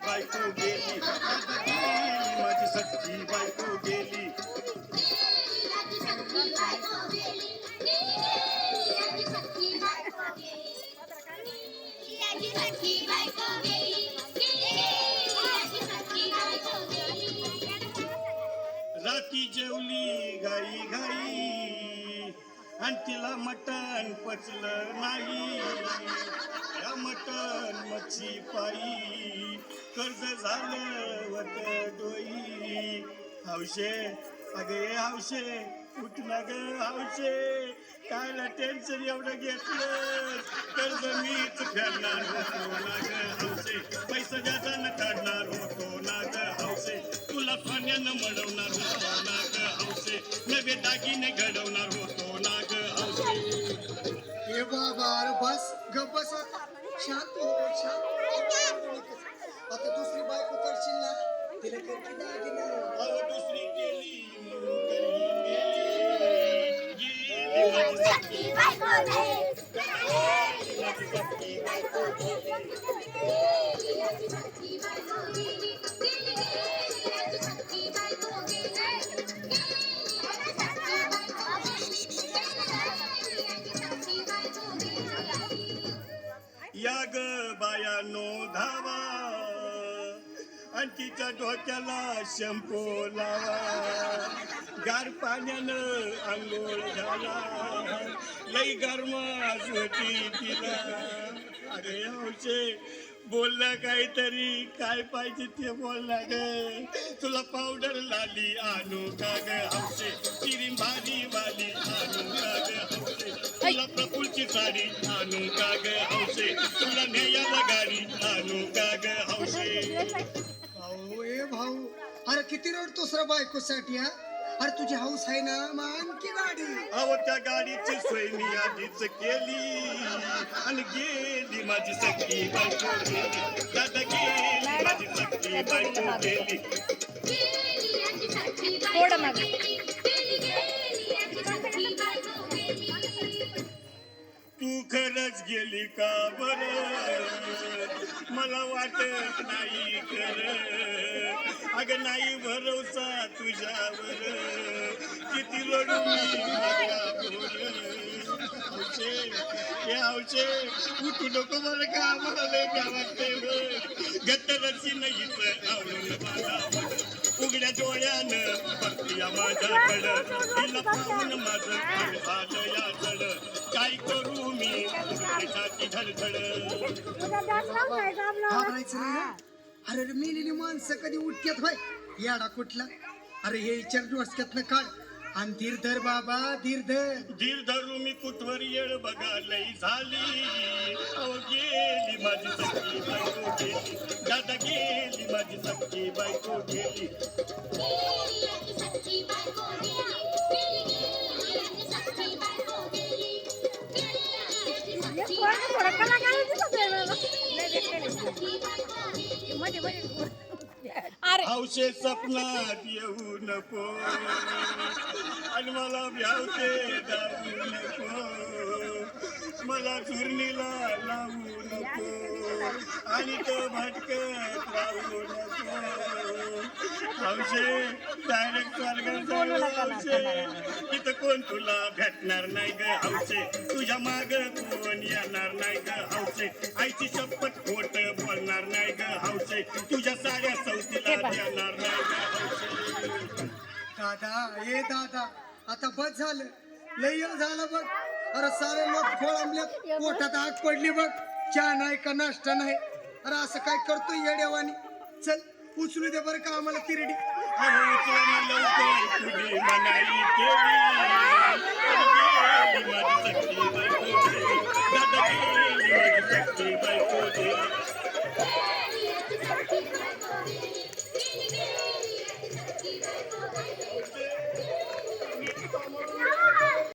बायको गेली आता गेली माझी सख्खी बायको गेली राती जेवली गाई गाई आणि तिला मटण पचलं नाही या मटण मच्छी पायी कर्ज झालं वत डोई हौशे अगे हौशे उठ ना ग हौशे कायला टेन्शन एवढं घेतलं कर्ज मीच फेडणार होतो ना ग हौशे पैसा व्याजानं काढणार होतो ना ग हौशे तुला सोन्यानं मडवणार होतो ना ग हौशे नवे दागिने घडवणार होतो ना ग हौशे हे बाबा अरे बस गप बस शांत हो शांत आता दुसरी बायको करशील ना तिला करकी दागिना अहो दुसरी गेली म्हणून तरी गेली गेली माझी सख्खी बायको गेली माझी सख्खी बायको या ग बायानो धावा आणि तिच्या डोक्याला शॅम्पू लावा गार पाण्यानं आंघोळ झाला लई गरमास होती तिला अरे हौशे बोलला काहीतरी काय पाहिजे ते बोलला ग तुला पावडर लाली आणू का ग हौशे तिरीम भारी वाली आणू का ग हौशे तुला प्रफुलची साडी आणू का ग हौशे तुला नेयाला गाडी आणू का ग हौशे भाऊ ए भाऊ अरे किती रडतोस रे बायकोसाठी हा अरे तुझी हौस आहे ना मग आणखी गाडी अहो त्या गाडीची सोय मी आधीच केली आणि गेली माझी सख्खी बायको गेली दादा गेली माझी सख्खी बायको गेली तू खरंच गेली का बरं मला वाटत नाही खरं अगं नाही भरोसा तुझ्यावर किती रडू मी हौशे उठू नको बरं का आम्हाला लय का वाटतंय गत्तरशी नाहीच आवडून मला उघड्या डोळ्यानं बघतीया माझ्याकडं तिला पाहून माझं मन झालं याकडं काय करू मी छाती धडधड घाबरायचं नाही हं? अरे रे, मेलेली माणसं कधी उठत्यात भाई याडा कुठला अरे हे विचार डोसक्यातनं काढ आणि धीर धर बाबा धीर धर धीर धरू मी कुठवर येळ बघा लई झाली अहो गेली माझी सख्खी बायको गेली दादा गेली माझी सख्खी बायको गेली हौशे सपनात येऊ नको आणि मला भ्यावते जाऊ नको मला चुरणीला लावू नको आणि तो भटकत राहू नको हौशे डायरेक्ट स्वर्गात जाऊ हौशे तिथं कोण तुला भेटणार नाही ग हौशे तुझ्या माग कोण येणार नाही ग हौशे आईची शपथ खोट बोलणार नाही ग हौशे तुझ्या साऱ्या सौतीला देणार नाही ग हौशे दादा ए दादा आता बस झालं लय वेळ झाला बघ अरे सारे लोक खोळंबल्यात पोटात आग पडली बघ चहा नाही का नाश्ता नाही अरे असं काय करतोय येड्यावानी चल उचलू दे बरं का आम्हाला तिरडी लवकर तुझी मनाई केली माझी सख्खी